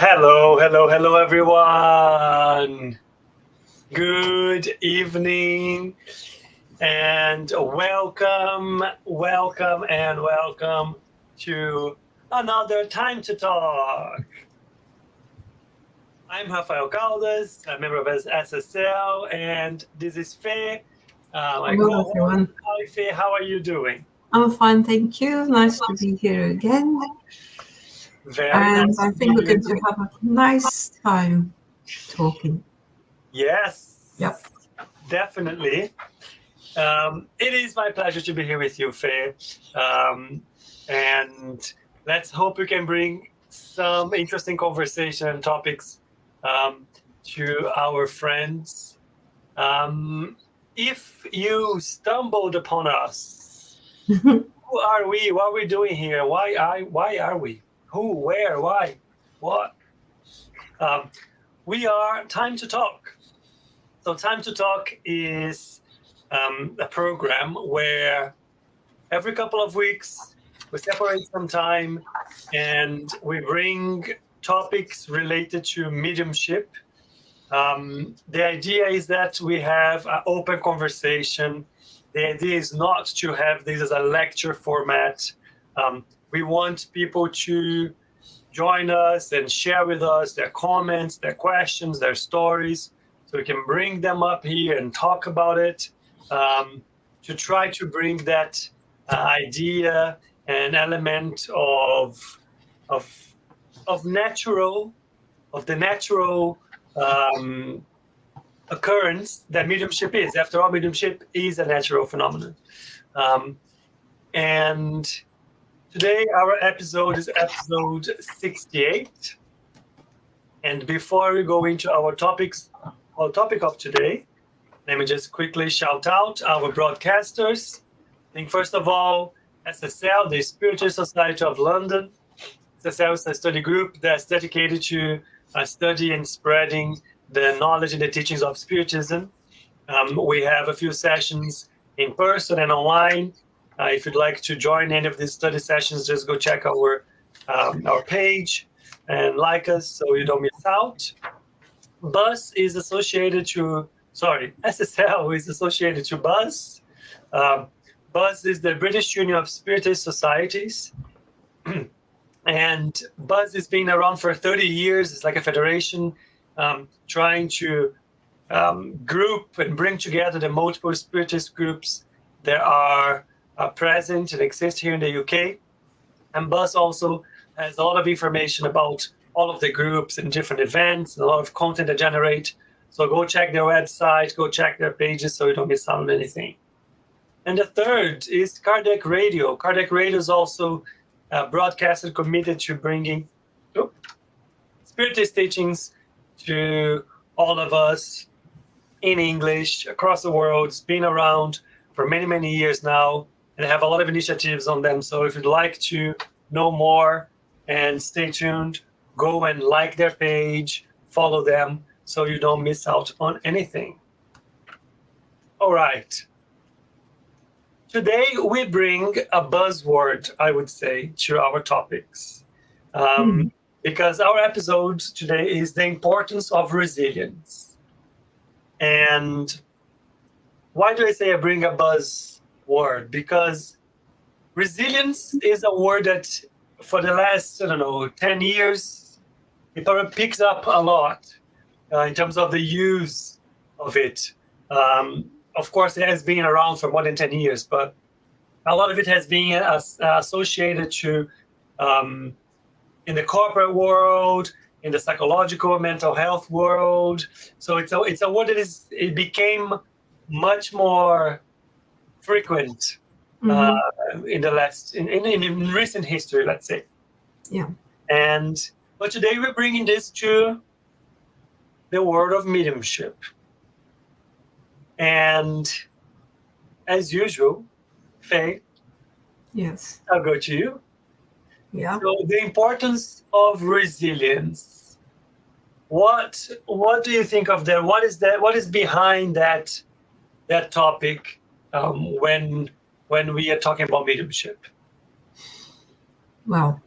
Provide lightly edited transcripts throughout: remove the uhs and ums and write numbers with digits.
Hello, everyone. Good evening, and welcome to another Time to Talk. I'm Rafael Caldas, a member of SSL, and this is Faye. Hello, everyone. Hi, Faye. How are you doing? I'm fine, thank you. Nice to be here again. I think we're going to have a nice time talking. Yes. Yep. Definitely. It is my pleasure to be here with you, Faye. And let's hope we can bring some interesting conversation and topics to our friends. If you stumbled upon us, who are we? What are we doing here? Why are we? Who, where, why, what? We are Time to Talk. So Time to Talk is a program where every couple of weeks we separate some time and we bring topics related to mediumship. The idea is that we have an open conversation. The idea is not to have this as a lecture format. We want people to join us and share with us their comments, their questions, their stories, so we can bring them up here and talk about it, to try to bring that idea and element of the natural occurrence that mediumship is. After all, mediumship is a natural phenomenon. And today our episode is episode 68. And before we go into our topic of today, let me just quickly shout out our broadcasters. I think first of all, SSL, the Spiritual Society of London. SSL is a study group that's dedicated to study and spreading the knowledge and the teachings of Spiritism. We have a few sessions in person and online. If you'd like to join any of these study sessions, just go check our page and like us so you don't miss out. SSL is associated to BUZZ. BUZZ is the British Union of Spiritist Societies. And BUZZ has been around for 30 years. It's like a federation trying to group and bring together the multiple Spiritist groups that are present and exist here in the UK. And BUZZ also has a lot of information about all of the groups and different events and a lot of content they generate. So go check their website, go check their pages so you don't miss out on anything. And the third is Kardec Radio. Kardec Radio is also broadcasted, committed to bringing Spiritist teachings to all of us in English across the world. It's been around for many, many years now, and have a lot of initiatives on them. So if you'd like to know more and stay tuned, go and like their page, follow them so you don't miss out on anything. All right. Today we bring a buzzword, I would say, to our topics. Because our episode today is the importance of resilience. And why do I say I bring a buzzword? Because resilience is a word that for the last, 10 years, it sort of picks up a lot in terms of the use of it. Of course, it has been around for more than 10 years, but a lot of it has been associated to in the corporate world, in the psychological mental health world. So it's a word that it became much more frequent in recent history, let's say. Yeah. But today we're bringing this to the world of mediumship. And as usual, Faye, yes, I'll go to you. Yeah. So the importance of resilience. What do you think of that? What is that? What is behind that topic when we are talking about mediumship? Well,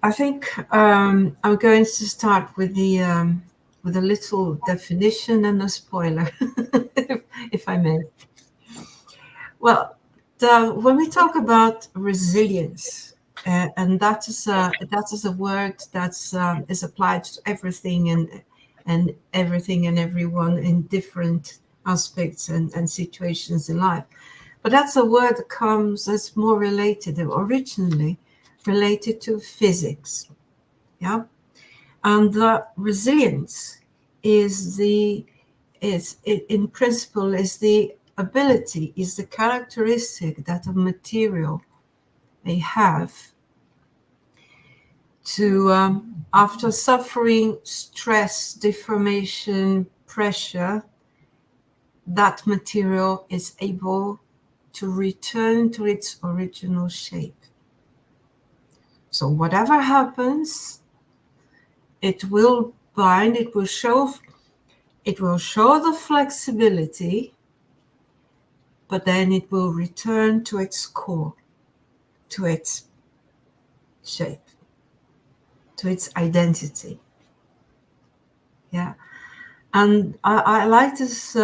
I think I'm going to start with a little definition and a spoiler, if I may. Well, when we talk about resilience, and that is a word that's is applied to everything and everything and everyone in different aspects and situations in life. But that's a word that comes as more related, originally related to physics. Yeah. And the resilience is in principle, is the ability, is the characteristic that a material may have to, after suffering stress, deformation, pressure, that material is able to return to its original shape. So whatever happens, it will bind, it will show the flexibility, but then it will return to its core, to its shape, to its identity. Yeah. And I like this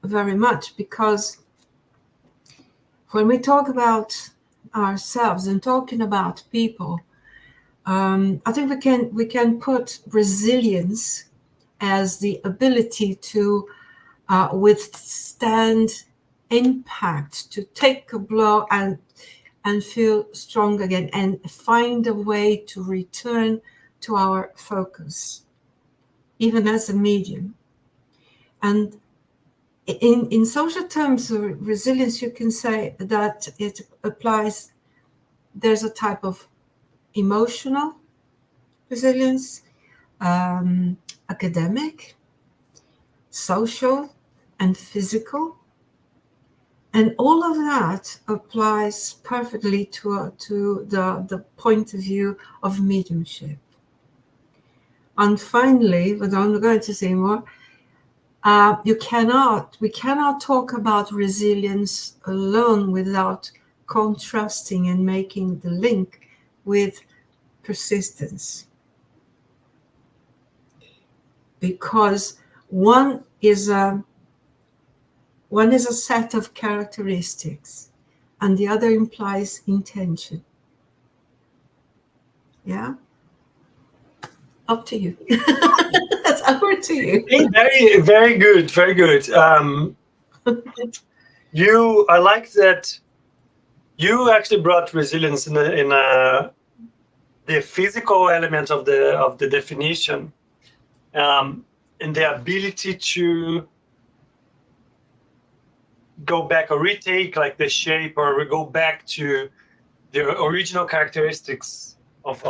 very much, because when we talk about ourselves and talking about people, I think we can put resilience as the ability to withstand impact, to take a blow and feel strong again, and find a way to return to our focus, even as a medium. And in social terms, resilience, you can say that it applies, there's a type of emotional resilience, academic, social, and physical. And all of that applies perfectly to the point of view of mediumship. And finally, but I'm not going to say more, we cannot talk about resilience alone without contrasting and making the link with persistence. Because one is a set of characteristics, and the other implies intention. Yeah? Up to you. That's over to you. Very, very good, very good. I like that you actually brought resilience in the physical element of the definition, and the ability to go back or retake like the shape, or go back to the original characteristics of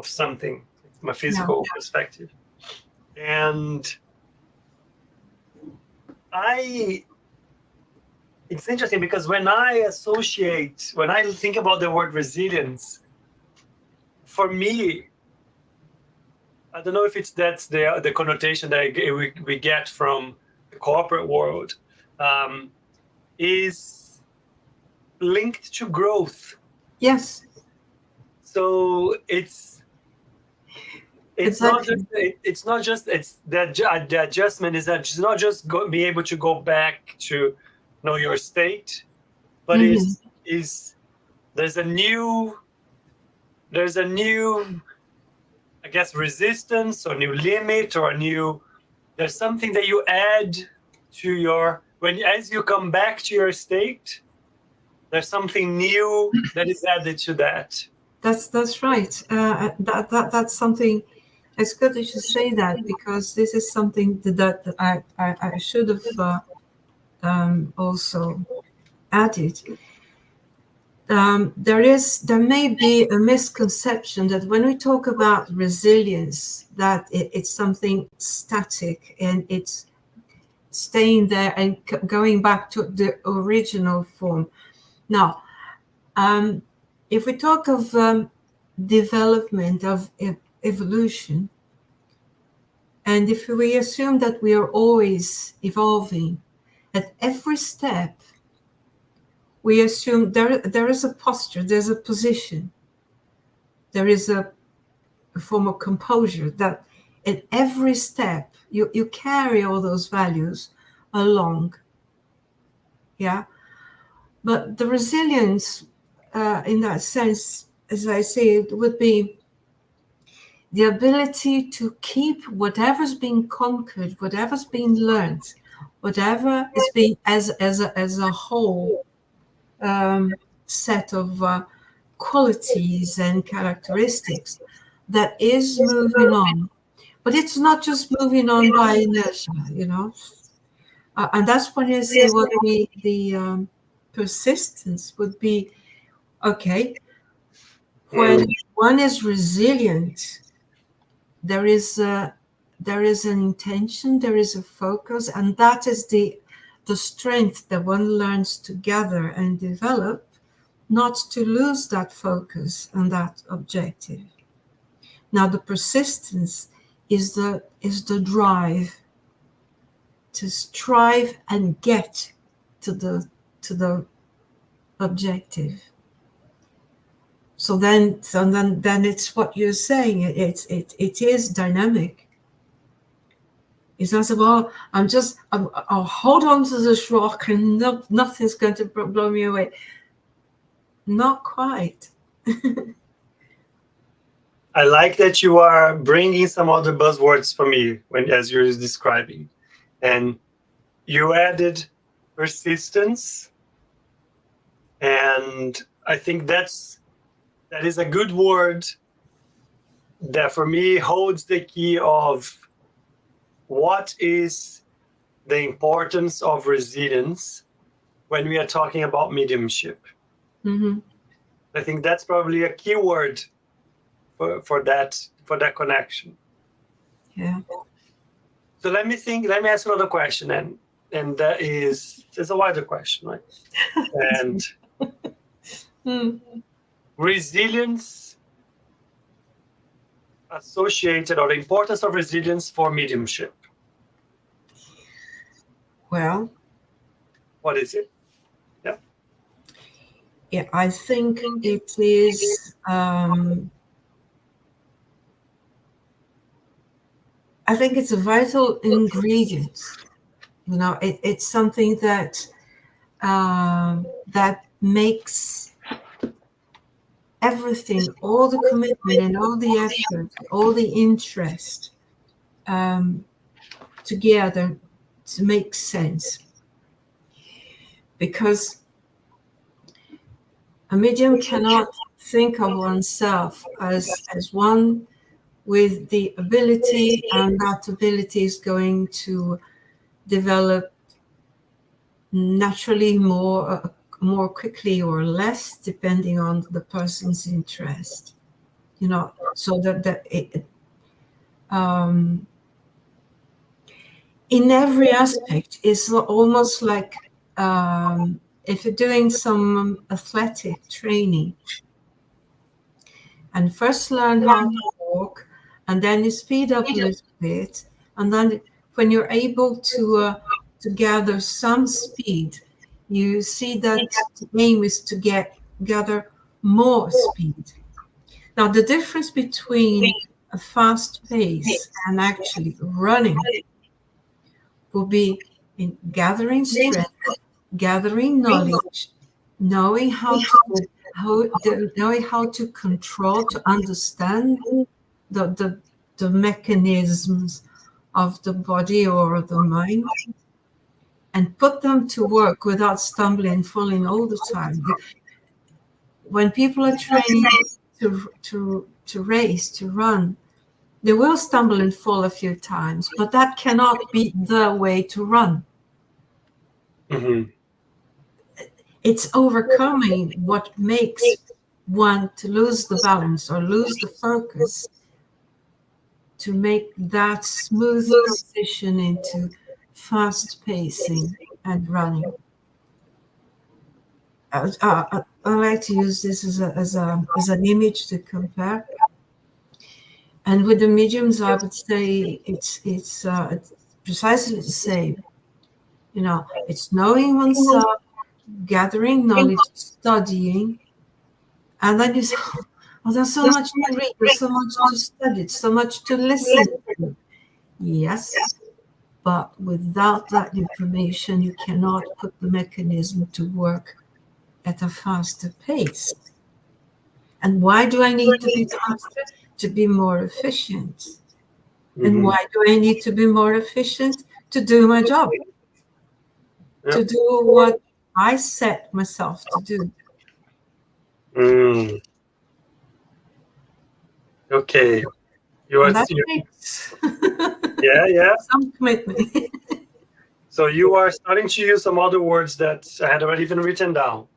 something from a physical perspective. And it's interesting, because when I think about the word resilience, for me, I don't know if that's the connotation that we get from the corporate world, is linked to growth. Yes. So it's Exactly. the adjustment is that it's not just be able to go back to your state, but there's a new I guess resistance, or new limit, or there's something that you add to as you come back to your state, there's something new that is added to that. That's right. That's something. It's good that you say that, because this is something that I should have also added. There may be a misconception that when we talk about resilience, that it's something static and it's staying there and going back to the original form. Now, if we talk of development, of evolution, and if we assume that we are always evolving, at every step, we assume there is a posture, there's a position, there is a form of composure that in every step you carry all those values along. Yeah. But the resilience, in that sense, as I say, it would be the ability to keep whatever's being conquered, whatever's being learned, whatever is being as a whole set of qualities and characteristics that is moving on. But it's not just moving on by inertia, and that's when I say what the persistence would be. Okay, when one is resilient, there is an intention, there is a focus, and that is the strength that one learns to gather and develop, not to lose that focus and that objective. Now, the persistence is the drive to strive and get to the objective. So then it's what you're saying. It is dynamic. It's not so, well, I'll hold on to this rock and nothing's going to blow me away. Not quite. I like that you are bringing some other buzzwords for me as you're describing. And you added persistence. And I think that is a good word that for me holds the key of what is the importance of resilience when we are talking about mediumship. Mm-hmm. I think that's probably a key word for that connection. Yeah. So let me ask another question, and that is, it's a wider question, right? And resilience associated, or the importance of resilience for mediumship. Well, what is it? Yeah, I think it is. I think it's a vital ingredient. It's something that that makes everything, all the commitment and all the effort, all the interest together to make sense. Because a medium cannot think of oneself as one with the ability, and that ability is going to develop naturally more quickly or less, depending on the person's interest. So that in every aspect, it's almost like if you're doing some athletic training and first learn how to walk, and then you speed up a little bit, and then when you're able to gather some speed, you see that the aim is to gather more speed. Now, the difference between a fast pace and actually running will be in gathering strength, gathering knowledge, knowing how to control, to understand the mechanisms of the body or the mind, and put them to work without stumbling and falling all the time. When people are training to race, to run, they will stumble and fall a few times, but that cannot be the way to run. Mm-hmm. It's overcoming what makes one to lose the balance or lose the focus, to make that smooth transition into fast pacing and running. I like to use this as an image to compare. And with the mediums, I would say it's precisely the same. It's knowing oneself, gathering knowledge, studying, and then you say, Oh, there's so much to read, there's so much to study, so much to listen to. Yes, but without that information, you cannot put the mechanism to work at a faster pace. And why do I need to be faster? To be more efficient. And why do I need to be more efficient? To do my job. Yep. To do what I set myself to do. Okay. That takes some commitment. So you are starting to use some other words that I had already even written down.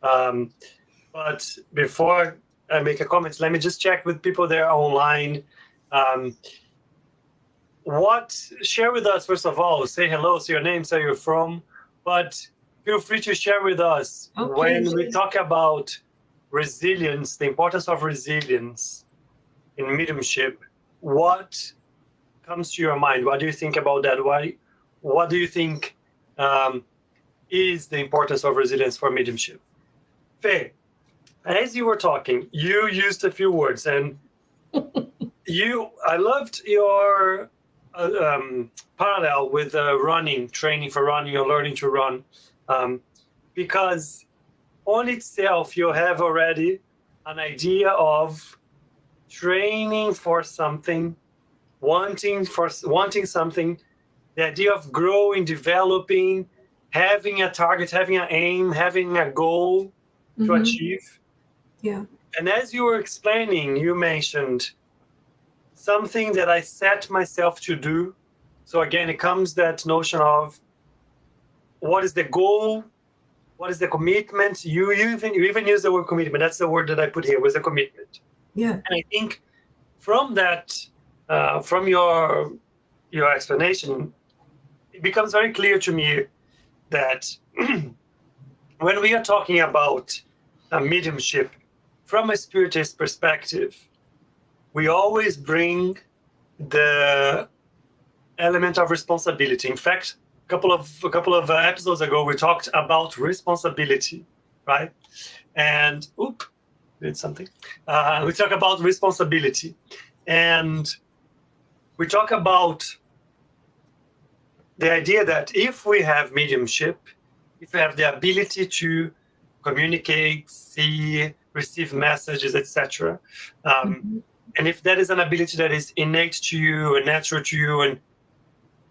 But before I make a comment, let me just check with people there online. Share with us, first of all, say hello, say your name, say you're from, but feel free to share with us when we talk about resilience, the importance of resilience in mediumship. What comes to your mind? What do you think about that? What do you think is the importance of resilience for mediumship? Faye, as you were talking, you used a few words, and I loved your parallel with running, training for running or learning to run, because on itself you have already an idea of training for something, wanting something, the idea of growing, developing, having a target, having an aim, having a goal to achieve. Yeah. And as you were explaining, you mentioned something that I set myself to do. So again, it comes that notion of what is the goal, what is the commitment. You even use the word commitment. That's the word that I put here, was the commitment. Yeah. And I think from that, from your explanation, it becomes very clear to me that when we are talking about mediumship from a spiritist perspective, we always bring the element of responsibility. In fact, a couple of episodes ago, we talked about responsibility, right? And did something. We talk about responsibility, and we talk about the idea that if we have mediumship, if we have the ability to communicate, see, receive messages, etc., and if that is an ability that is innate to you and natural to you, and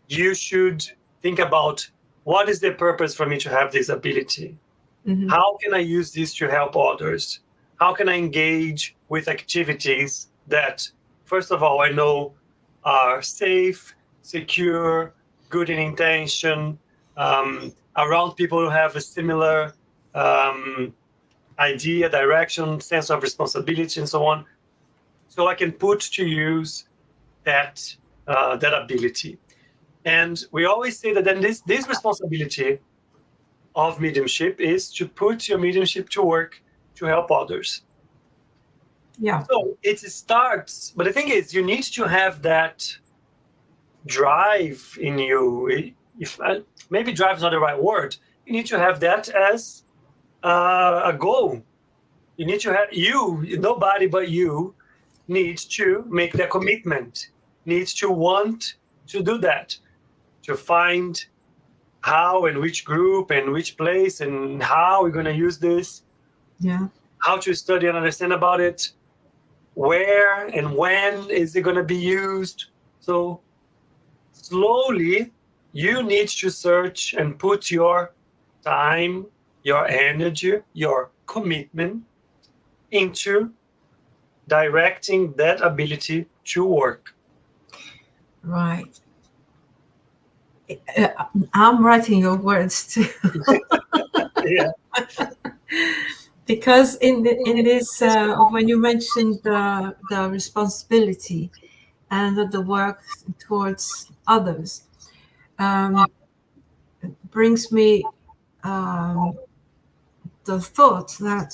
you should think about what is the purpose for me to have this ability? How can I use this to help others? How can I engage with activities that, first of all, I know are safe, secure, good in intention, around people who have a similar idea, direction, sense of responsibility, and so on. So I can put to use that ability. And we always say that then this responsibility of mediumship is to put your mediumship to work to help others. Yeah. So it starts, but the thing is, you need to have that drive in you. Maybe drive is not the right word. You need to have that as a goal. You need to have nobody but you needs to make the commitment, needs to want to do that, to find how and which group and which place and how we're going to use this, how to study and understand about it, where and when is it going to be used. So slowly you need to search and put your time, your energy, your commitment into directing that ability to work. Right. I'm writing your words too. Yeah. Because in this, when you mentioned the responsibility and the work towards others, brings me the thought that,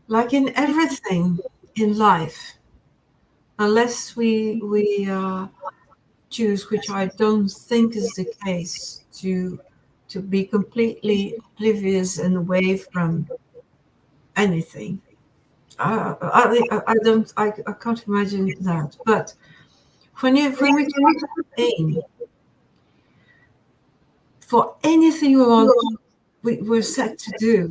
like in everything in life, unless we choose, which I don't think is the case, to be completely oblivious and away from anything, I can't imagine that. But when we talk about aim, for anything we're set to do,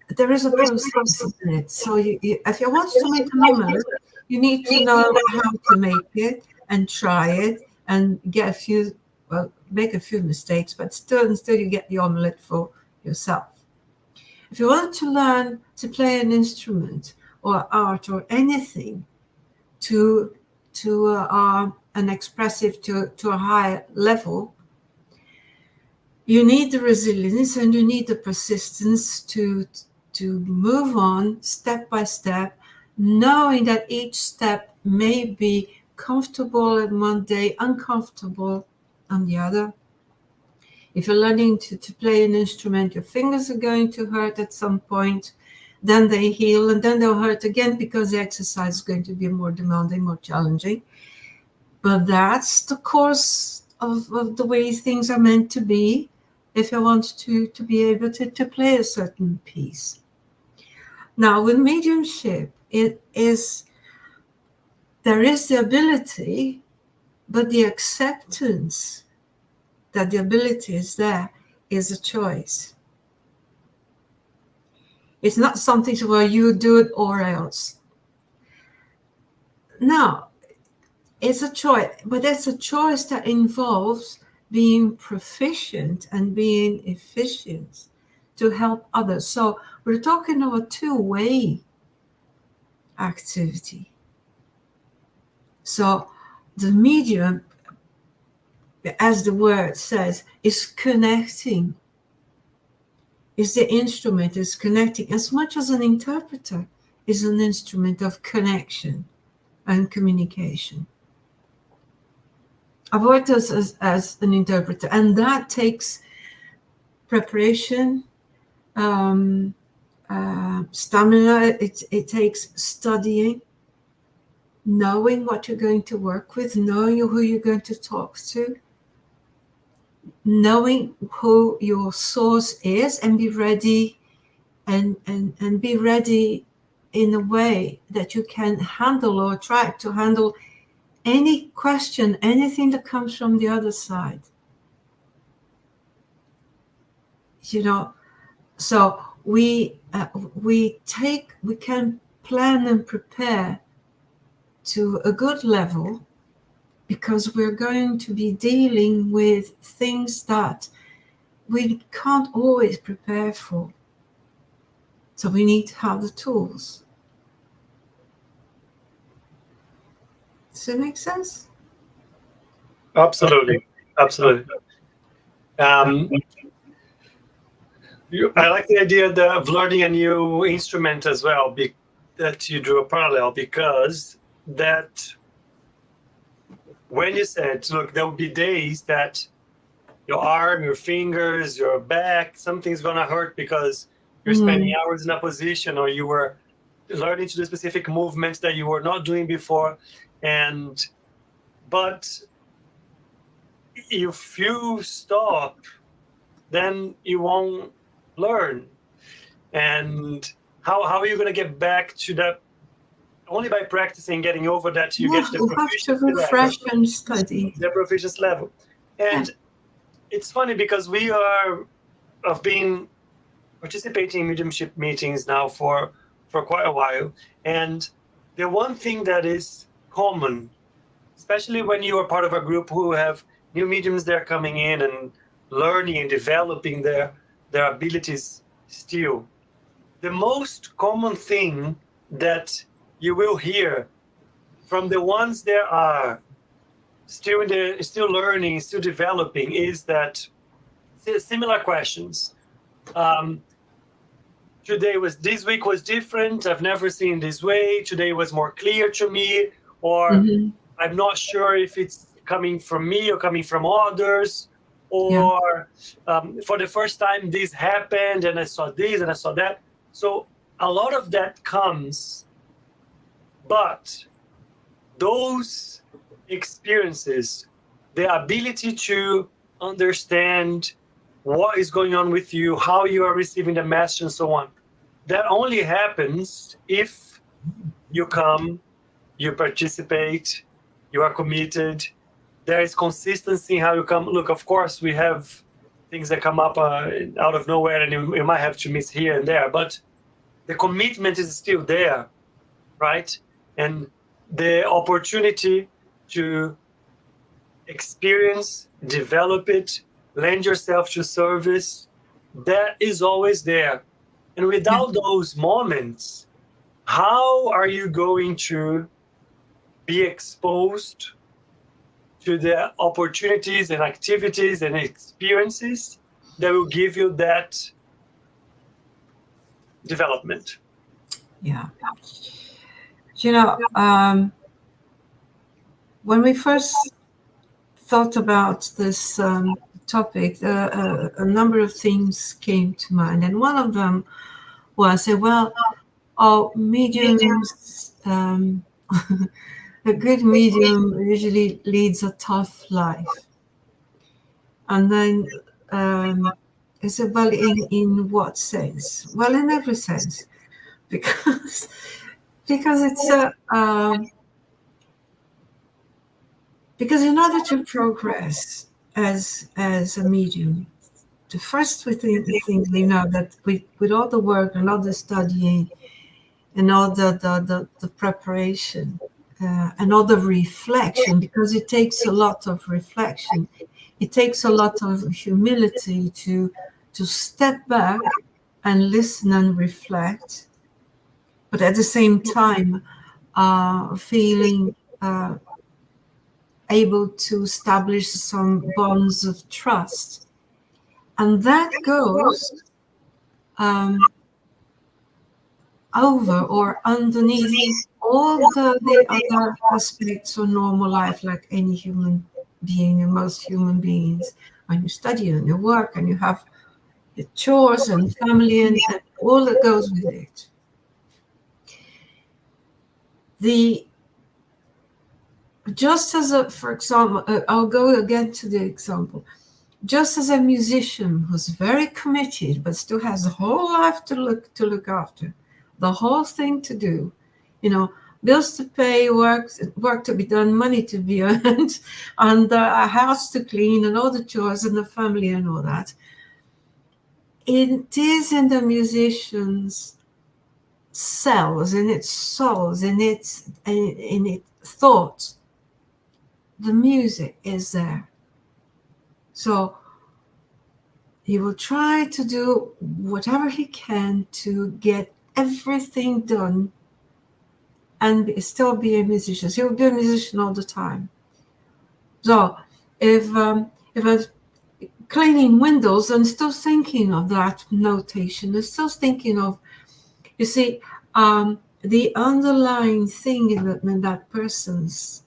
there is a process in it. So if you want to make an omelette, you need to know how to make it and try it and make a few mistakes, but still you get the omelette for yourself. If you want to learn to play an instrument or art or anything to an expressive to a higher level, you need the resilience and you need the persistence to move on step by step, knowing that each step may be comfortable on one day, uncomfortable on the other. If you're learning to play an instrument, your fingers are going to hurt at some point, then they heal, and then they'll hurt again because the exercise is going to be more demanding, more challenging. But that's the course of the way things are meant to be if you want to be able to play a certain piece. Now, with mediumship, there is the ability, but the acceptance that the ability is there is a choice. It's not something where you do it or else. No, it's a choice, but it's a choice that involves being proficient and being efficient to help others. So we're talking of a two-way activity. So the medium, as the word says, is connecting. Is the instrument, is connecting, as much as an interpreter is an instrument of connection and communication. I've worked as an interpreter, and that takes preparation, stamina. It takes studying, knowing what you're going to work with, knowing who you're going to talk to, knowing who your source is, and be ready and be ready in a way that you can handle or try to handle any question, anything that comes from the other side. So we can plan and prepare to a good level, because we're going to be dealing with things that we can't always prepare for. So we need to have the tools. Does it make sense? Absolutely. I like the idea of learning a new instrument as well, that you drew a parallel, because that when you said, look, there will be days that your arm, your fingers, your back, something's going to hurt because you're spending hours in a position, or you were learning to do specific movements that you were not doing before. But if you stop, then you won't learn. And how are you going to get back to that? Only by practicing, getting over that, you get to the proficiency level. Refresh and study. The proficiency level. And it's funny because I've been participating in mediumship meetings now for quite a while. And the one thing that is common, especially when you are part of a group who have new mediums that are coming in and learning and developing their abilities still, the most common thing that you will hear from the ones that are still learning, still developing, is that similar questions. This week was different. I've never seen this way. Today was more clear to me, or I'm not sure if it's coming from me or coming from others, or for the first time this happened and I saw this and I saw that. So a lot of that comes, but those experiences, the ability to understand what is going on with you, how you are receiving the message and so on, that only happens if You come, you participate, you are committed. There is consistency in how you come. Look, of course, we have things that come up out of nowhere, and you might have to miss here and there, but the commitment is still there, right? And the opportunity to experience, develop it, lend yourself to service, that is always there. And without those moments, how are you going to be exposed to the opportunities and activities and experiences that will give you that development? Yeah. When we first thought about this topic, a number of things came to mind. And one of them was, mediums, a good medium usually leads a tough life. And then I said, well, in what sense? Well, in every sense, because it's because in order to progress as a medium, the first thing we know that with all the work and all the studying and all the preparation and all the reflection, because it takes a lot of reflection, it takes a lot of humility to step back and listen and reflect, but at the same time feeling able to establish some bonds of trust. And that goes over or underneath all the other aspects of normal life, like any human being and most human beings. When you study and you work and you have your chores and family and all that goes with it. Just as for example, I'll go again to the example. Just as a musician who's very committed, but still has the whole life to look after, the whole thing to do, bills to pay, work to be done, money to be earned, and a house to clean, and all the chores and the family and all that. It is in the musician's cells, in its souls, in its thoughts. The music is there. So he will try to do whatever he can to get everything done and still be a musician. He will be a musician all the time. So if I'm cleaning windows, I'm still thinking of that notation. I'm still thinking of, you see, the underlying thing in that person's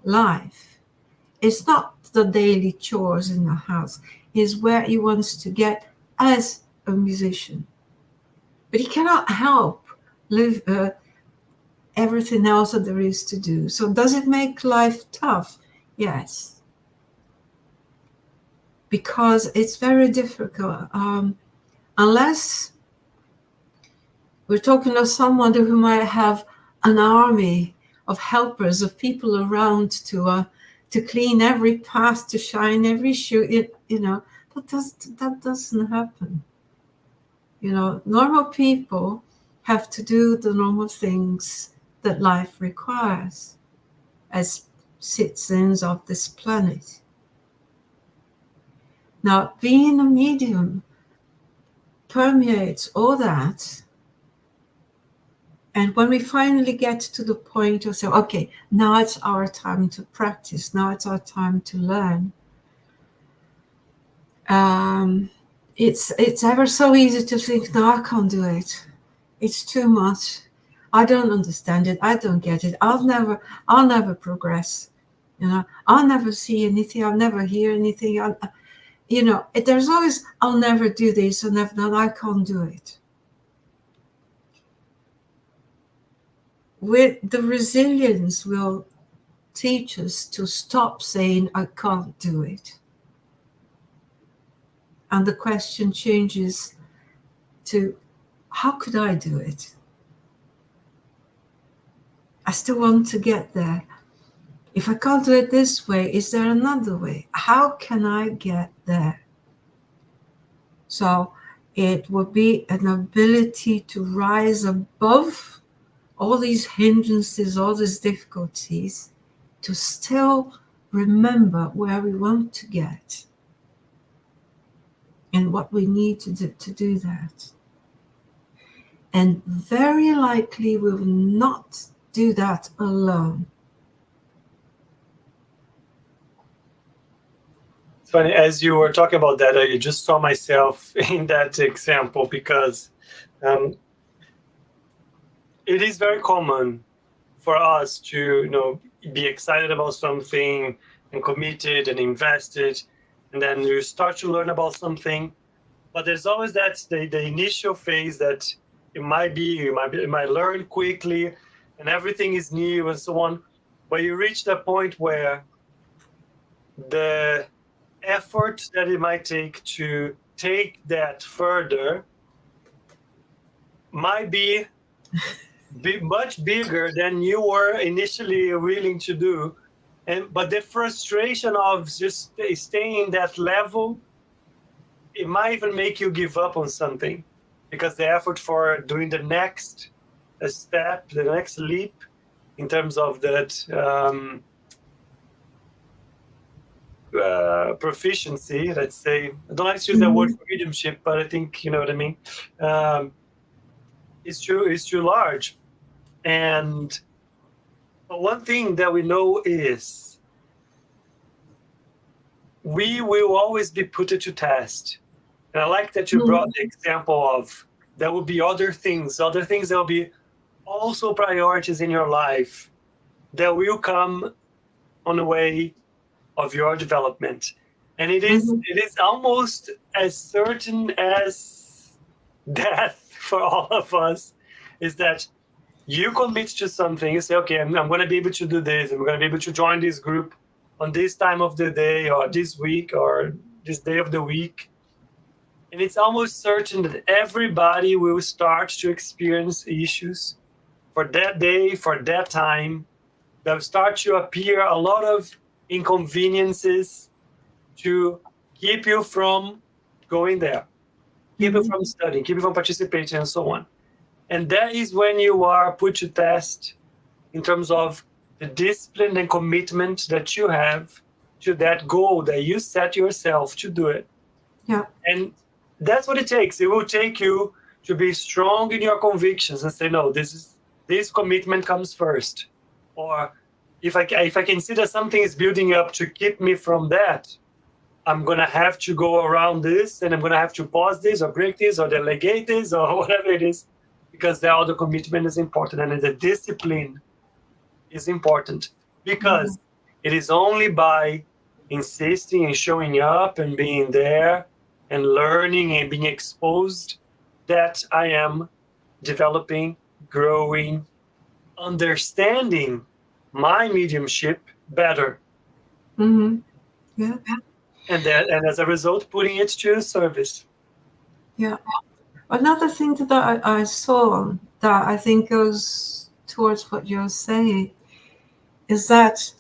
life is not the daily chores in the house, is where he wants to get as a musician. But he cannot help live everything else that there is to do. So does it make life tough? Yes. Because it's very difficult. Unless we're talking of someone who might have an army of helpers, of people around to clean every path, to shine every shoe. That doesn't happen. Normal people have to do the normal things that life requires as citizens of this planet. Now, being a medium permeates all that. And when we finally get to the point of saying, okay, now it's our time to practice, now it's our time to learn, it's ever so easy to think, no, I can't do it. It's too much. I don't understand it. I don't get it. I'll never progress. I'll never see anything. I'll never hear anything. There's always, I'll never do this. I can't do it. With the resilience will teach us to stop saying, I can't do it. And the question changes to, how could I do it? I still want to get there. If I can't do it this way, is there another way? How can I get there? So it would be an ability to rise above all these hindrances, all these difficulties, to still remember where we want to get and what we need to do that. And very likely we will not do that alone. It's funny, as you were talking about that, I just saw myself in that example, because it is very common for us to, be excited about something and committed and invested, and then you start to learn about something, but there's always the initial phase that you might learn quickly, and everything is new and so on, but you reach that point where the effort that it might take to take that further might be much bigger than you were initially willing to do, but the frustration of just staying in that level, it might even make you give up on something, because the effort for doing the next step, the next leap in terms of that proficiency, let's say, I don't like to use that word for mediumship, but I think you know what I mean, it's too large. And but one thing that we know is we will always be put to test. And I like that you brought the example of there will be other things that will be also priorities in your life that will come on the way of your development. And it is almost as certain as death for all of us, is that you commit to something, you say, okay, I'm going to be able to do this, I'm going to be able to join this group on this time of the day or this week or this day of the week. And it's almost certain that everybody will start to experience issues for that day, for that time. There will start to appear a lot of inconveniences to keep you from going there, keep you from studying, keep you from participating, and so on. And that is when you are put to test in terms of the discipline and commitment that you have to that goal that you set yourself to do it. Yeah. And that's what it takes. It will take you to be strong in your convictions and say, no, this commitment comes first. Or if I can see that something is building up to keep me from that, I'm going to have to go around this, and I'm going to have to pause this or break this or delegate this or whatever it is, because the other commitment is important, and the discipline is important, because it is only by insisting and showing up and being there and learning and being exposed that I am developing, growing, understanding my mediumship better. Yeah. And as a result, putting it to service. Yeah. Another thing that I saw that I think goes towards what you're saying is that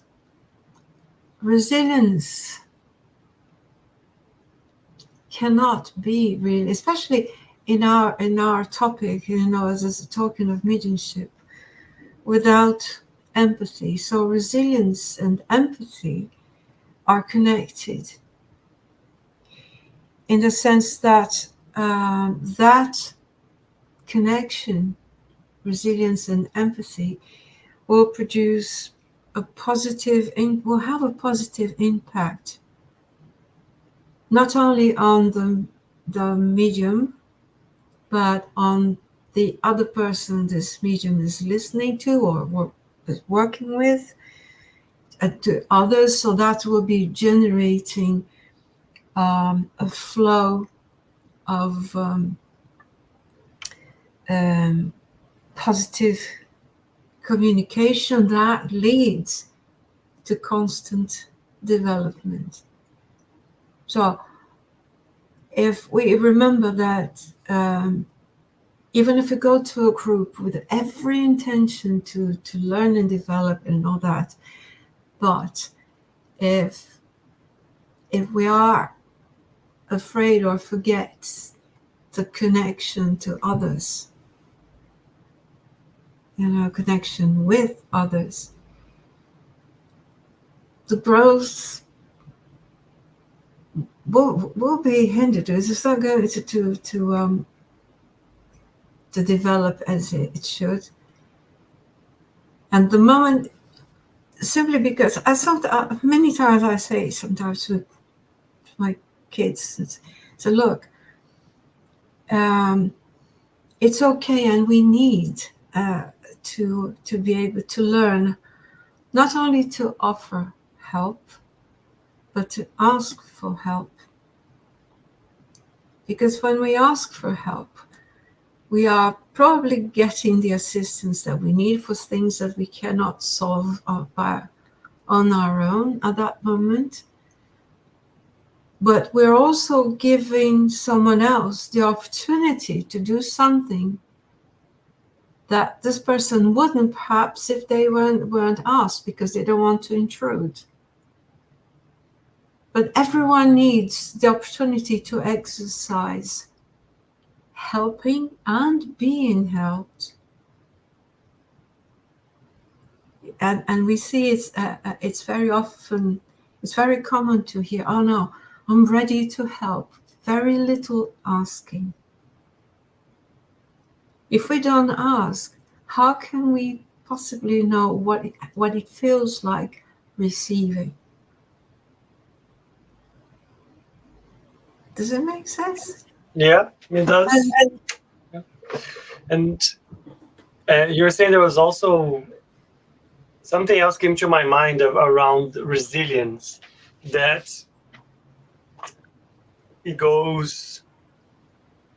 resilience cannot be really, especially in our topic, as a token of mediumship, without empathy. So resilience and empathy are connected in the sense that that connection, resilience and empathy, will produce will have a positive impact, not only on the medium, but on the other person this medium is listening to or is working with, to others. So that will be generating a flow of positive communication that leads to constant development. So if we remember that even if you go to a group with every intention to learn and develop and all that, but if we are afraid or forget the connection to others, connection with others, the growth will be hindered. It's not going to develop as it should. And the moment, simply because many times I say sometimes with my kids, so look, it's okay, and we need to be able to learn not only to offer help, but to ask for help. Because when we ask for help, we are probably getting the assistance that we need for things that we cannot solve on our own at that moment. But we're also giving someone else the opportunity to do something that this person wouldn't, perhaps, if they weren't asked, because they don't want to intrude. But everyone needs the opportunity to exercise helping and being helped. And we see it's very often, it's very common to hear, oh no, I'm ready to help. Very little asking. If we don't ask, how can we possibly know what it feels like receiving? Does it make sense? Yeah, it does. And you were saying there was also something else came to my mind around resilience, that it goes,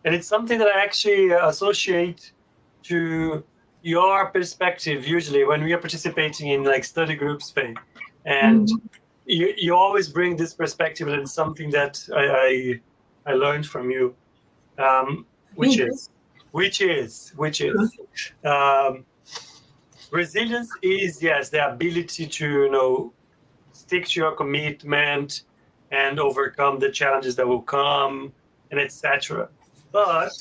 and it's something that I actually associate to your perspective usually when we are participating in like study groups, Faye. And you always bring this perspective, and it's something that I learned from you, which is resilience is, yes, the ability to stick to your commitment and overcome the challenges that will come, and etc. But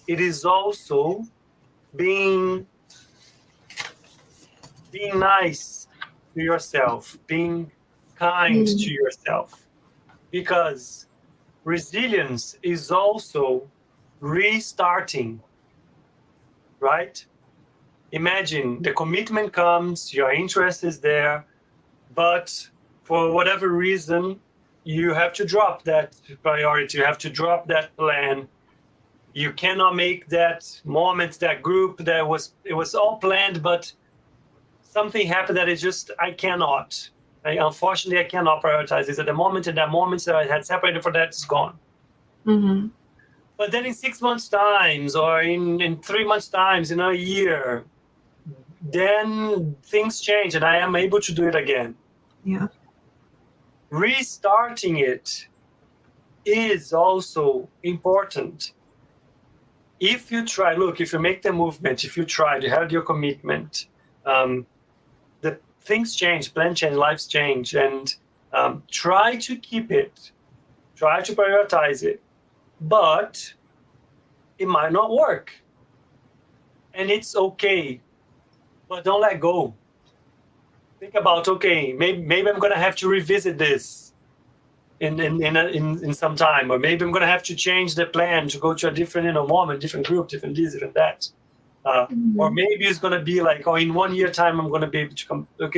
it is also being nice to yourself, being kind to yourself, because resilience is also restarting, right? Imagine the commitment comes, your interest is there, but for whatever reason, you have to drop that priority, you have to drop that plan. You cannot make that moment, that group, it was all planned, but something happened that is just, I cannot. Unfortunately, I cannot prioritize this at the moment, and that moment that I had separated for that is gone. Mm-hmm. But then in 6 months' times, or in 3 months' times, in a year, then things change, and I am able to do it again. Yeah. Restarting it is also important. If you try, if you make the movement, if you try, you have your commitment, the things change, plan change, lives change, and try to keep it, try to prioritize it, but it might not work, and it's okay, but don't let go. Think about, okay, maybe I'm gonna have to revisit this in some time, or maybe I'm gonna have to change the plan to go to a different moment, different group, different this, different that. Or maybe it's gonna be like, in 1 year time I'm gonna be able to come. Look,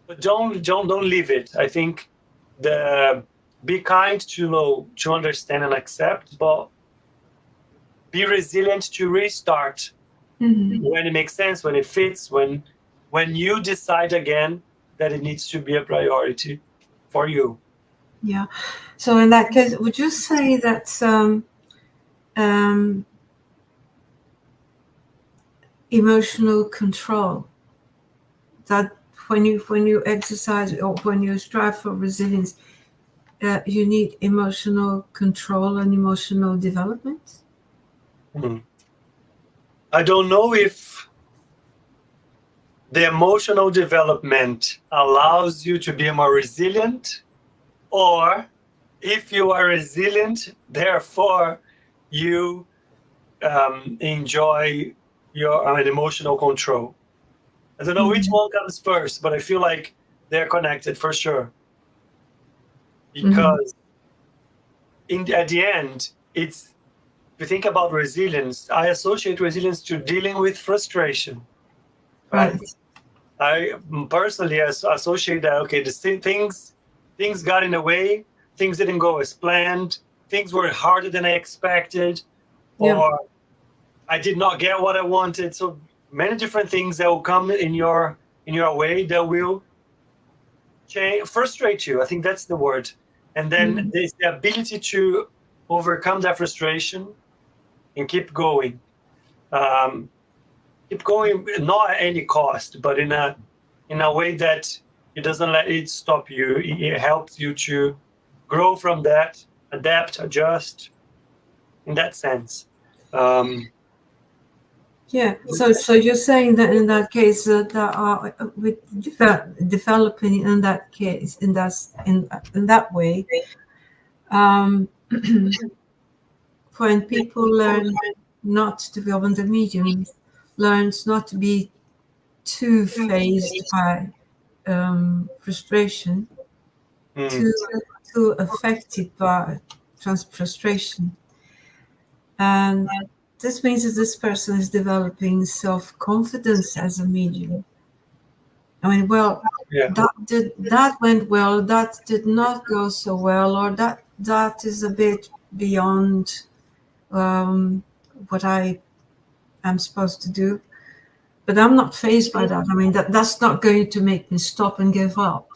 but don't leave it. I think be kind to understand and accept, but be resilient to restart when it makes sense, when it fits, when you decide again that it needs to be a priority for you. Yeah. So in that case, would you say that emotional control, that when you exercise or when you strive for resilience, you need emotional control and emotional development? I don't know if the emotional development allows you to be more resilient, or if you are resilient, therefore you enjoy your emotional control. I don't know which one comes first, but I feel like they're connected for sure. Because at the end, it's, if you think about resilience, I associate resilience to dealing with frustration. Right? I personally associate that, okay, things got in the way, things didn't go as planned, things were harder than I expected, or I did not get what I wanted. So many different things that will come in your way that will frustrate you. I think that's the word. And then there's the ability to overcome that frustration and keep going. Keep going, not at any cost, but in a way that it doesn't let it stop you. It helps you to grow from that, adapt, adjust, in that sense. So you're saying that in that case that with developing in that case in that way, when people learn not to be on the medium, learns not to be too fazed by frustration, too affected by frustration, and this means that this person is developing self-confidence as a medium. I mean, that went well, that did not go so well, or that is a bit beyond what I am supposed to do. But I'm not fazed by that. I mean, that's not going to make me stop and give up.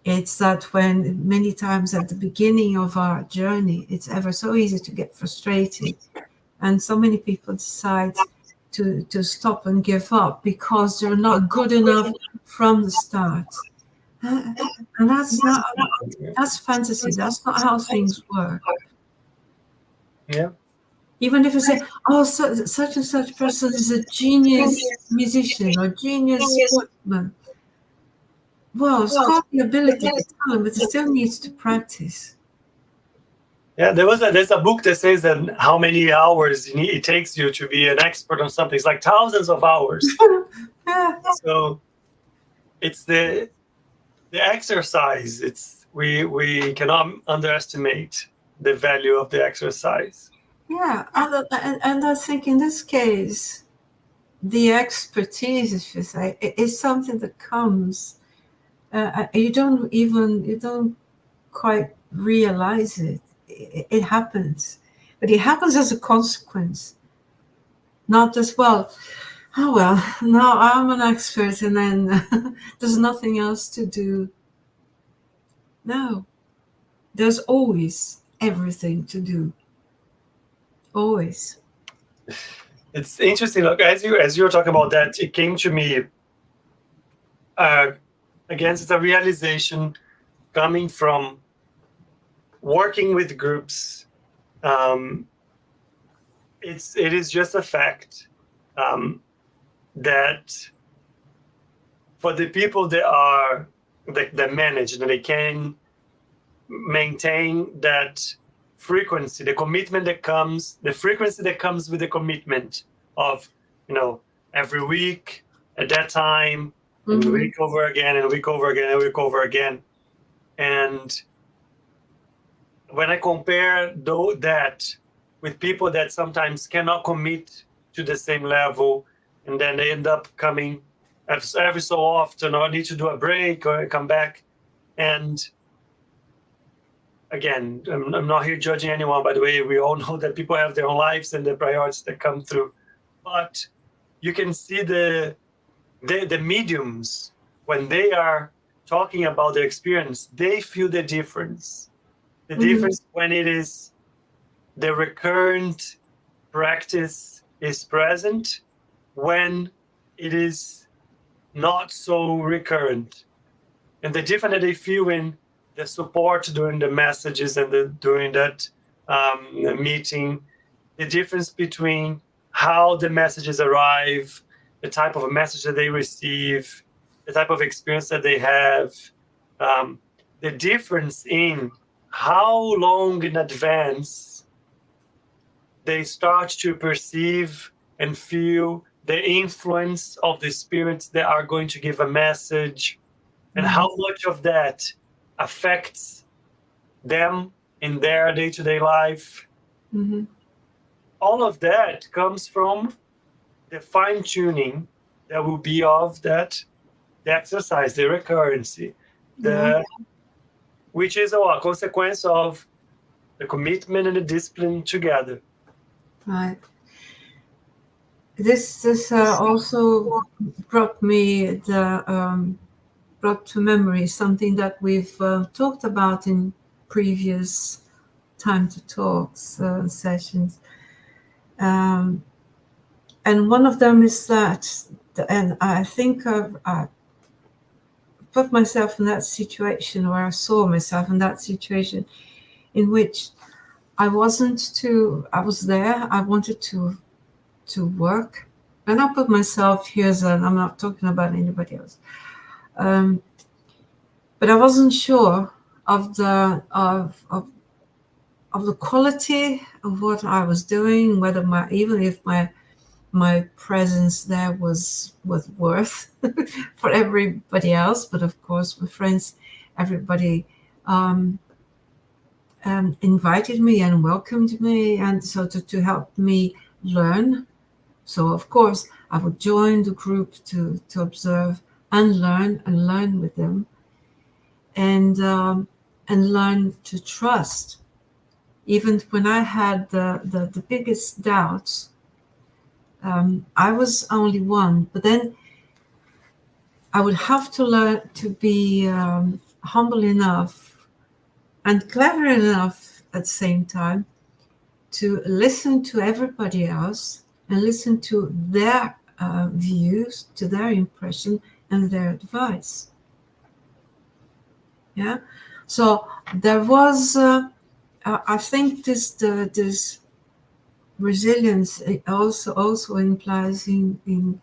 It's that when many times at the beginning of our journey, it's ever so easy to get frustrated. And so many people decide to stop and give up because they're not good enough from the start. And that's fantasy. That's not how things work. Yeah. Even if you say, oh, such and such person is a genius musician or genius sportsman. Well, it's got the ability to talent, but it still needs to practice. Yeah, there's a book that says that how many hours it takes you to be an expert on something. It's like thousands of hours. So it's the exercise. We cannot underestimate the value of the exercise. Yeah, and I think in this case, the expertise, if you say, is something that comes. You don't quite realize it. It happens, but it happens as a consequence, not as well. Oh well, now I'm an expert, and then there's nothing else to do. No, there's always everything to do. Always. It's interesting. Look, as you were talking about that, it came to me. Again, it's a realization coming from working with groups. It is just a fact that for the people that manage, that they can maintain that frequency, the commitment that comes, the frequency that comes with the commitment of, every week at that time, and a week over again, and a week over again, and a week over again. And when I compare that with people that sometimes cannot commit to the same level, and then they end up coming every so often, or need to do a break or come back. And again, I'm not here judging anyone, by the way. We all know that people have their own lives and the priorities that come through. But you can see the mediums, when they are talking about their experience, they feel the difference. The difference when it is the recurrent practice is present, when it is not so recurrent. And the difference that they feel in the support during the messages and during that meeting, the difference between how the messages arrive, the type of a message that they receive, the type of experience that they have, the difference in how long in advance they start to perceive and feel the influence of the spirits that are going to give a message, and how much of that affects them in their day-to-day life. Mm-hmm. All of that comes from the fine-tuning that will be of that, the exercise, the recurrency, which is a consequence of the commitment and the discipline together. Right. This also brought me brought to memory something that we've talked about in previous Time to Talks sessions, and one of them is that, and I think I put myself in that situation, or I saw myself in that situation, in which I was there, I wanted to work, and I put myself here, and I'm not talking about anybody else, but I wasn't sure of the quality of what I was doing, whether even if my presence there was worth for everybody else, but of course my friends, everybody invited me and welcomed me, and so to help me learn. So of course I would join the group to observe and learn with them, and learn to trust. Even when I had the biggest doubts, I was only one, but then I would have to learn to be humble enough and clever enough at the same time to listen to everybody else and listen to their views, to their impression and their advice. Yeah. So there was, I think, this resilience also implies in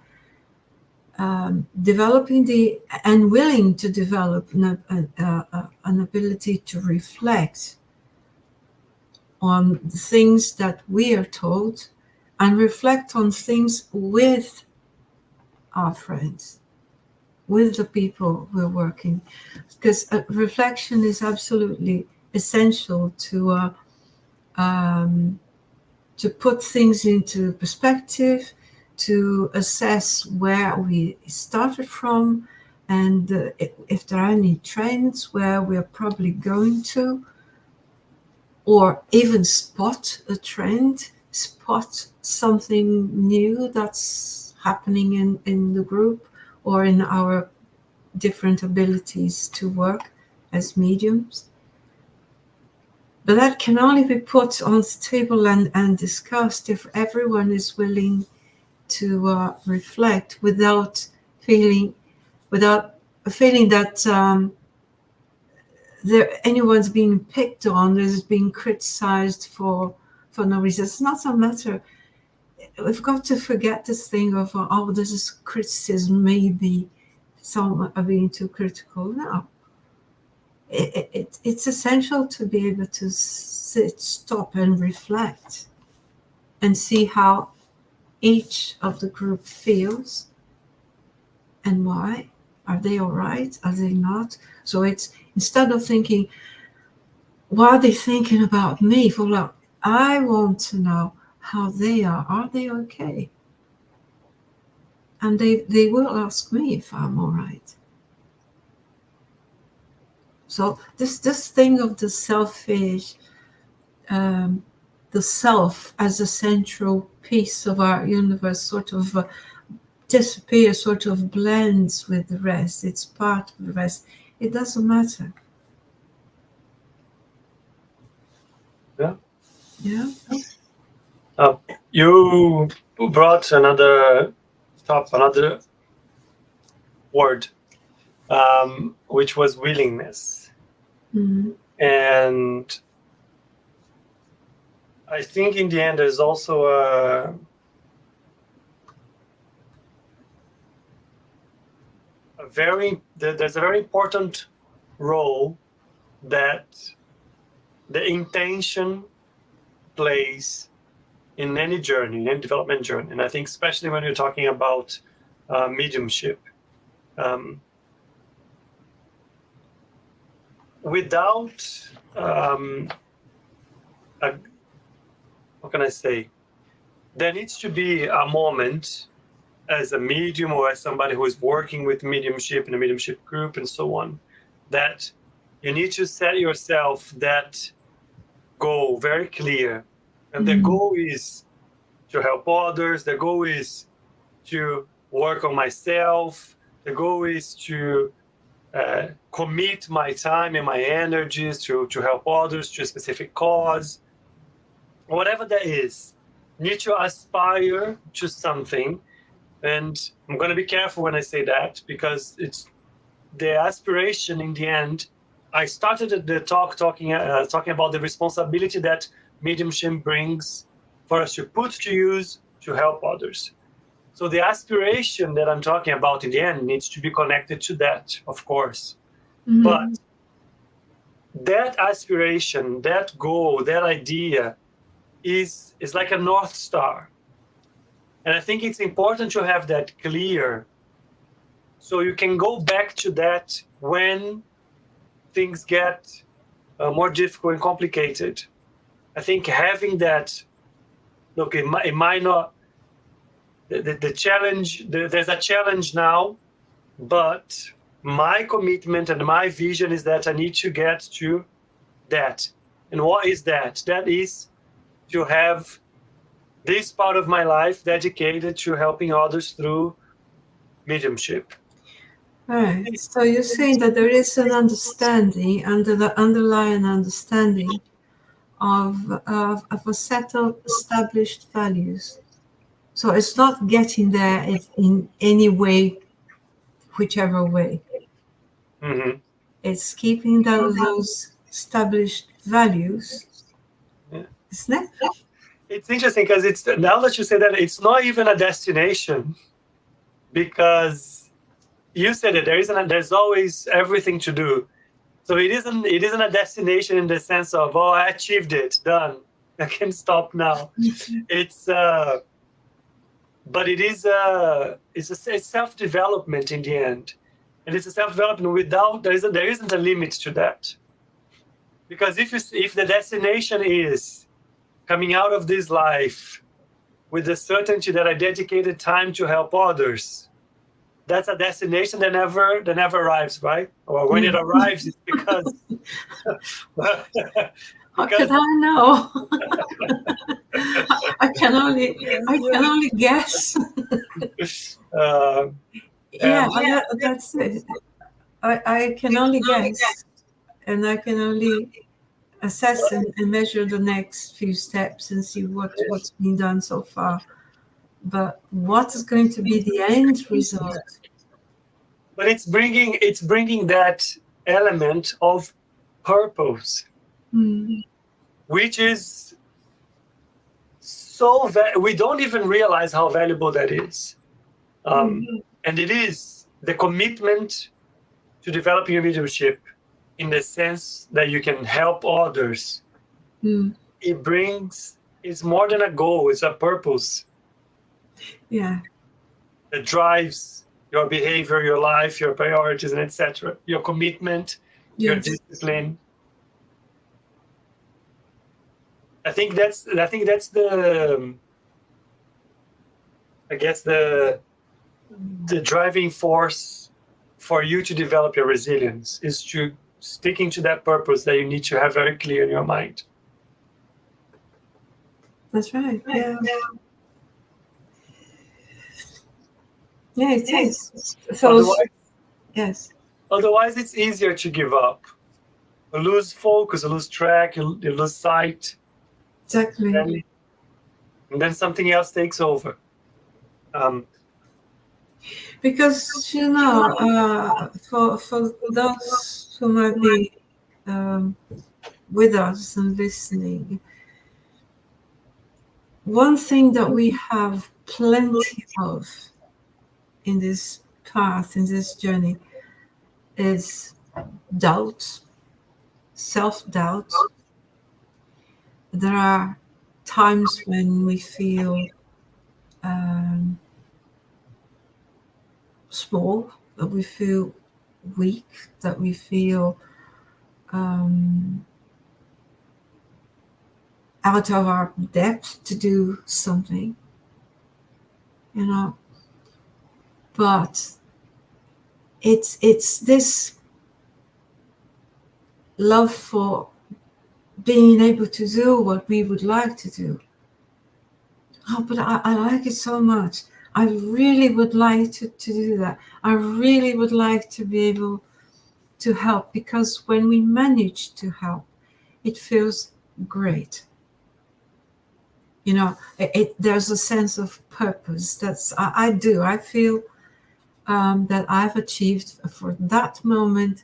developing and willing to develop an ability to reflect on the things that we are told, and reflect on things with our friends, with the people we're working, because reflection is absolutely essential to put things into perspective, to assess where we started from, and if there are any trends where we're probably going to, or even spot a trend, spot something new that's happening in the group or in our different abilities to work as mediums. But that can only be put on the table and discussed if everyone is willing to reflect without feeling that anyone's being picked on, is being criticized for no reason. It's not a matter. We've got to forget this thing of this is criticism. Maybe some are being too critical. No, it's essential to be able to stop and reflect and see how each of the group feels and why. Are they all right? Are they not? So it's, instead of thinking, what are they thinking about me? Well, I want to know how they are. Are they okay? And they will ask me if I'm all right. So this thing of the selfish, the self as a central piece of our universe sort of disappears, sort of blends with the rest. It's part of the rest. It doesn't matter. Yeah. Yeah. You brought another word, which was willingness. Mm-hmm. And I think in the end there's also there's a very important role that the intention plays in any journey, in any development journey. And I think especially when you're talking about mediumship, without what can I say? There needs to be a moment as a medium or as somebody who is working with mediumship in a mediumship group and so on, that you need to set yourself that goal very clear. And the goal is to help others. The goal is to work on myself. The goal is to commit my time and my energies to help others to a specific cause. Whatever that is, need to aspire to something. And I'm going to be careful when I say that, because it's the aspiration in the end. I started the talk talking about the responsibility that mediumship brings for us to put to use to help others. So the aspiration that I'm talking about in the end needs to be connected to that, of course. But that aspiration, that goal, that idea is like a North Star. And I think it's important to have that clear so you can go back to that when things get more difficult and complicated. I think having that, look, it might not, the challenge, there's a challenge now, but my commitment and my vision is that I need to get to that. And what is that? That is to have this part of my life dedicated to helping others through mediumship. Right. So you're saying that there is an understanding, underlying understanding of a set of established values. So it's not getting there in any way, whichever way. Mm-hmm. It's keeping those established values. Yeah. Isn't it? It's interesting because it's, now that you say that, it's not even a destination, because you said it, there's always everything to do. So it isn't a destination in the sense of, oh, I achieved it, done, I can stop now. It's but it is it's self-development in the end, and it's a self-development without there isn't a limit to that, because if the destination is coming out of this life with the certainty that I dedicated time to help others, that's a destination that never arrives, right? Or when it arrives, it's because how could I know? I can only guess. That's it. I can only guess, and I can only assess and measure the next few steps and see what's been done so far. But what is going to be the end result? But it's bringing that element of purpose, which is so we don't even realize how valuable that is. And it is the commitment to developing your mediumship in the sense that you can help others. It's more than a goal, it's a purpose. Yeah. That drives your behavior, your life, your priorities, and etc. Your commitment, your discipline. I think that's the driving force for you to develop your resilience, is to sticking to that purpose that you need to have very clear in your mind. That's right. Yeah. Yeah, it is. So yes. Otherwise, it's easier to give up. You lose focus, you lose track, you lose sight. Exactly. And then something else takes over. Because for those who might be with us and listening, one thing that we have plenty of in this path, in this journey, is doubt, self-doubt. There are times when we feel small, that we feel weak, that we feel out of our depth to do something, but it's this love for being able to do what we would like to do. Oh, but I like it so much. I really would like to do that. I really would like to be able to help, because when we manage to help, it feels great. There's a sense of purpose. I do. I feel that I've achieved for that moment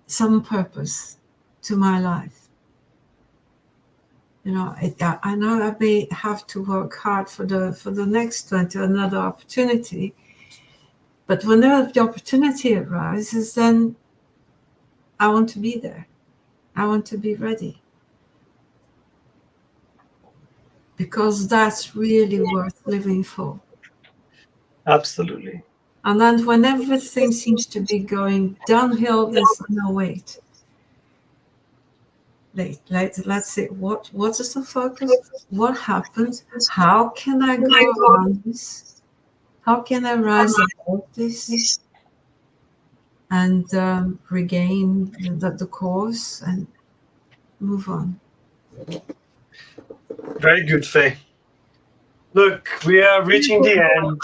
some purpose to my life. I know I may have to work hard for the next one, to another opportunity, but whenever the opportunity arises, then I want to be there. I want to be ready, because that's really worth living for. Absolutely. And then when everything seems to be going downhill, there's no wait. Let's see, what is the focus? What happens? How can I go around this? How can I rise above this and regain the course and move on? Very good, Faye. Look, we are reaching the end.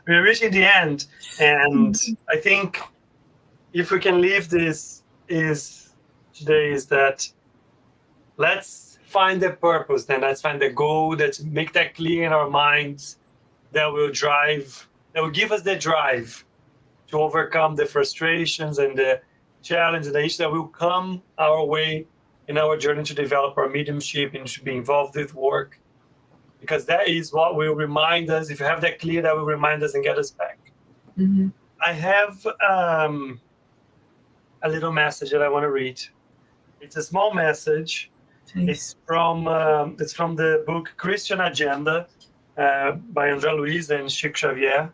We're reaching the end, and I think if we can leave this today is that let's find the purpose, then let's find the goal, let's make that clear in our minds, that will give us the drive to overcome the frustrations and the challenges and the issues that will come our way in our journey to develop our mediumship and to be involved with work. Because that is what will remind us, if you have that clear, that will remind us and get us back. Mm-hmm. I have a little message that I want to read. It's a small message. Please. It's from the book Christian Agenda by André Luiz and Chico Xavier.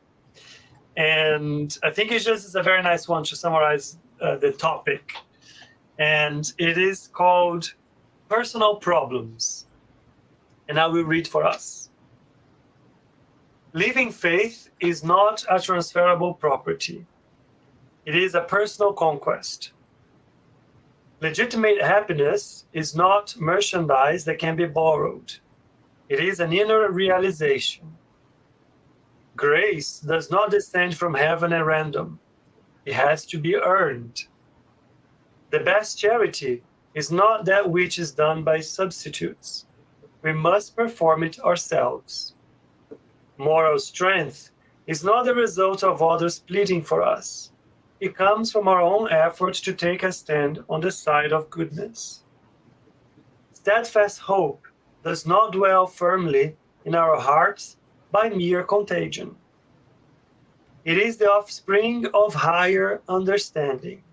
And I think it's a very nice one to summarize the topic. And it is called Personal Problems. And I will read for us. Living faith is not a transferable property. It is a personal conquest. Legitimate happiness is not merchandise that can be borrowed. It is an inner realization. Grace does not descend from heaven at random. It has to be earned. The best charity is not that which is done by substitutes. We must perform it ourselves. Moral strength is not the result of others pleading for us. It comes from our own efforts to take a stand on the side of goodness. Steadfast hope does not dwell firmly in our hearts by mere contagion. It is the offspring of higher understanding.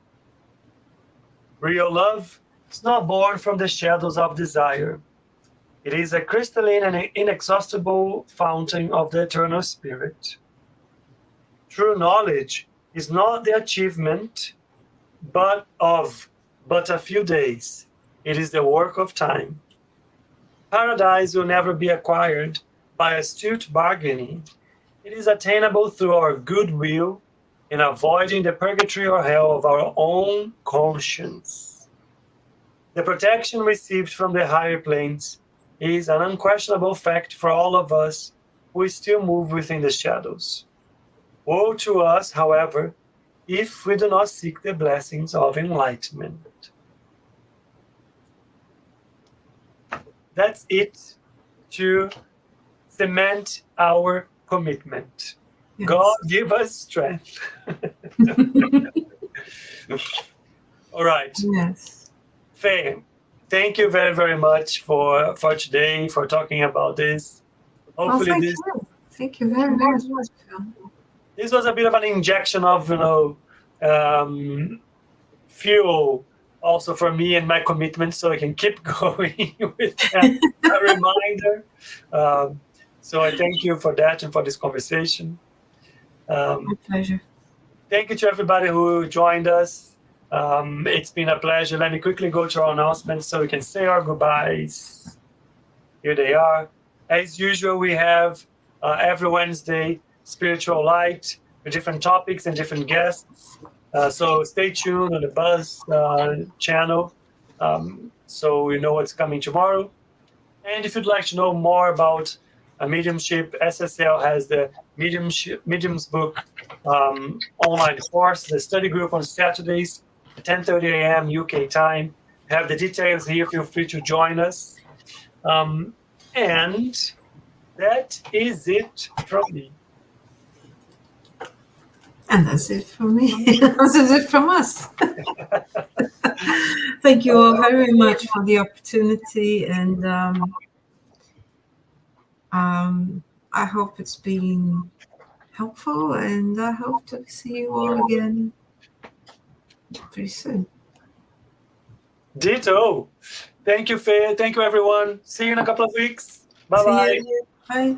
Real love is not born from the shadows of desire. It is a crystalline and inexhaustible fountain of the eternal spirit. True knowledge is not the achievement but a few days. It is the work of time. Paradise will never be acquired by astute bargaining. It is attainable through our goodwill in avoiding the purgatory or hell of our own conscience. The protection received from the higher planes is an unquestionable fact for all of us who still move within the shadows. Woe to us, however, if we do not seek the blessings of enlightenment. That's it to cement our commitment. Yes. God give us strength. All right. Yes. Faye, thank you very, very much for today, for talking about this. Well, Hopefully, thank you. Thank you very much. this was a bit of an injection of, fuel also for me and my commitment, so I can keep going with a reminder. So I thank you for that and for this conversation. My pleasure. Thank you to everybody who joined us. It's been a pleasure. Let me quickly go to our announcements so we can say our goodbyes. Here they are. As usual, we have every Wednesday Spiritual Light with different topics and different guests. So stay tuned on the Buzz channel so you know what's coming tomorrow. And if you'd like to know more about mediumship, SSL has the Mediums book online course, the study group on Saturdays at 10:30 a.m. UK time. Have the details here. Feel free to join us. And that is it from me. And that's it from me. That's it from us. Thank you all very much for the opportunity, and I hope it's been helpful, and I hope to see you all again pretty soon. Ditto. Thank you, Faye. Thank you, everyone. See you in a couple of weeks. Bye-bye. Bye.